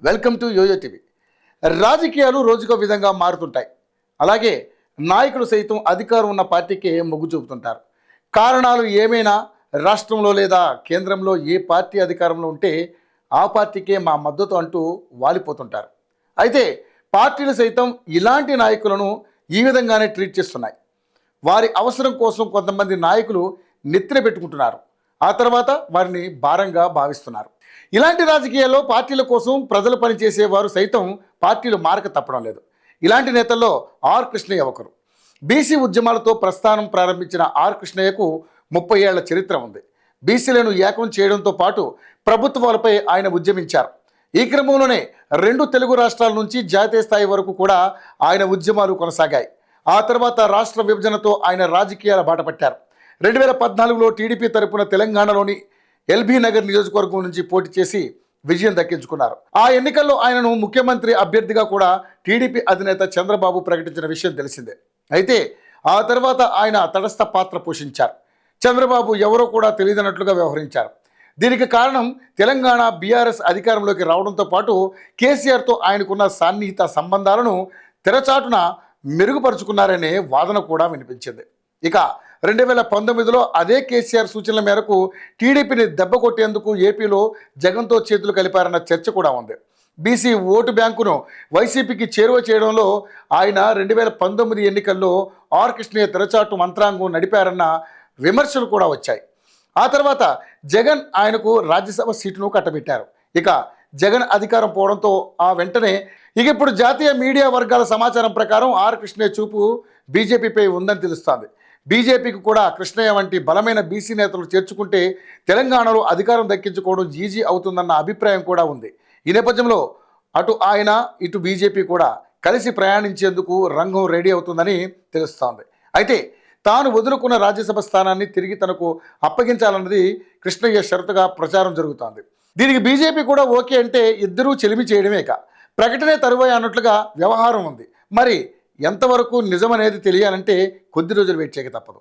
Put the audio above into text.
Welcome to yo-yo TV. రాజకీయాలు రోజుకో విధంగా మారుతుంటాయి. అలాగే నాయకులు సైతం అధికారం ఉన్న పార్టీకే మొగ్గు చూపుతుంటారు. కారణాలు ఏమైనా రాష్ట్రంలో లేదా కేంద్రంలో ఏ పార్టీ అధికారంలో ఉంటే ఆ పార్టీకే మా మద్దతు అంటూ వాలిపోతుంటారు. అయితే పార్టీలు సైతం ఇలాంటి నాయకులను ఈ విధంగానే ట్రీట్ చేస్తున్నాయి. వారి అవసరం కోసం కొంతమంది నాయకులు నెత్తిన పెట్టుకుంటున్నారు. ఆ తర్వాత వారిని భారంగా భావిస్తున్నారు. ఇలాంటి రాజకీయాల్లో పార్టీల కోసం ప్రజలు పనిచేసేవారు సైతం పార్టీలు మారక తప్పడం లేదు. ఇలాంటి నేతల్లో ఆర్ కృష్ణయ్య ఒకరు. బీసీ ఉద్యమాలతో ప్రస్థానం ప్రారంభించిన ఆర్ కృష్ణయ్యకు 30 ఏళ్ల చరిత్ర ఉంది. బీసీలను ఏకం చేయడంతో పాటు ప్రభుత్వాలపై ఆయన ఉద్యమించారు. ఈ క్రమంలోనే 2 తెలుగు రాష్ట్రాల నుంచి జాతీయ స్థాయి వరకు కూడా ఆయన ఉద్యమాలు కొనసాగాయి. ఆ తర్వాత రాష్ట్ర విభజనతో ఆయన రాజకీయాల బాట పట్టారు. 2014లో టీడీపీ తరపున తెలంగాణలోని ఎల్బీ నగర్ నియోజకవర్గం నుంచి పోటీ చేసి విజయం దక్కించుకున్నారు. ఆ ఎన్నికల్లో ఆయనను ముఖ్యమంత్రి అభ్యర్థిగా కూడా టీడీపీ అధినేత చంద్రబాబు ప్రకటించిన విషయం తెలిసిందే. అయితే ఆ తర్వాత ఆయన తటస్థ పాత్ర పోషించారు. చంద్రబాబు ఎవరో కూడా తెలియదన్నట్లుగా వ్యవహరించారు. దీనికి కారణం తెలంగాణ బీఆర్ఎస్ అధికారంలోకి రావడంతో పాటు కేసీఆర్తో ఆయనకున్న సన్నిహిత సంబంధాలను తెరచాటున మెరుగుపరుచుకున్నారనే వాదన కూడా వినిపించింది. ఇక 2019లో అదే కేసీఆర్ సూచనల మేరకు టీడీపీని దెబ్బ కొట్టేందుకు ఏపీలో జగన్తో చేతులు కలిపారన్న చర్చ కూడా ఉంది. బీసీ ఓటు బ్యాంకును వైసీపీకి చేరువ చేయడంలో ఆయన 2019 ఎన్నికల్లో ఆర్ కృష్ణయ్య తెరచాటు మంత్రాంగం నడిపారన్న విమర్శలు కూడా వచ్చాయి. ఆ తర్వాత జగన్ ఆయనకు రాజ్యసభ సీటును కట్టబెట్టారు. ఇక జగన్ అధికారం పోవడంతో ఆ వెంటనే ఇప్పుడు జాతీయ మీడియా వర్గాల సమాచారం ప్రకారం ఆర్ కృష్ణయ్య చూపు బీజేపీపై ఉందని తెలుస్తోంది. బీజేపీకి కూడా కృష్ణయ్య వంటి బలమైన బీసీ నేతలు చేర్చుకుంటే తెలంగాణలో అధికారం దక్కించుకోవడం ఈజీ అవుతుందన్న అభిప్రాయం కూడా ఉంది. ఈ నేపథ్యంలో అటు ఆయన ఇటు బీజేపీ కూడా కలిసి ప్రయాణించేందుకు రంగం రెడీ అవుతుందని తెలుస్తోంది. అయితే తాను వదులుకున్న రాజ్యసభ స్థానాన్ని తిరిగి తనకు అప్పగించాలన్నది కృష్ణయ్య షరతుగా ప్రచారం జరుగుతోంది. దీనికి బీజేపీ కూడా ఓకే అంటే ఇద్దరూ చెలిమి చేయడమే ప్రకటనే తరువాయి అన్నట్లుగా వ్యవహారం ఉంది. మరి ఎంతవరకు నిజమనేది తెలియాలంటే కొద్ది రోజులు వెయిట్ చేయక తప్పదు.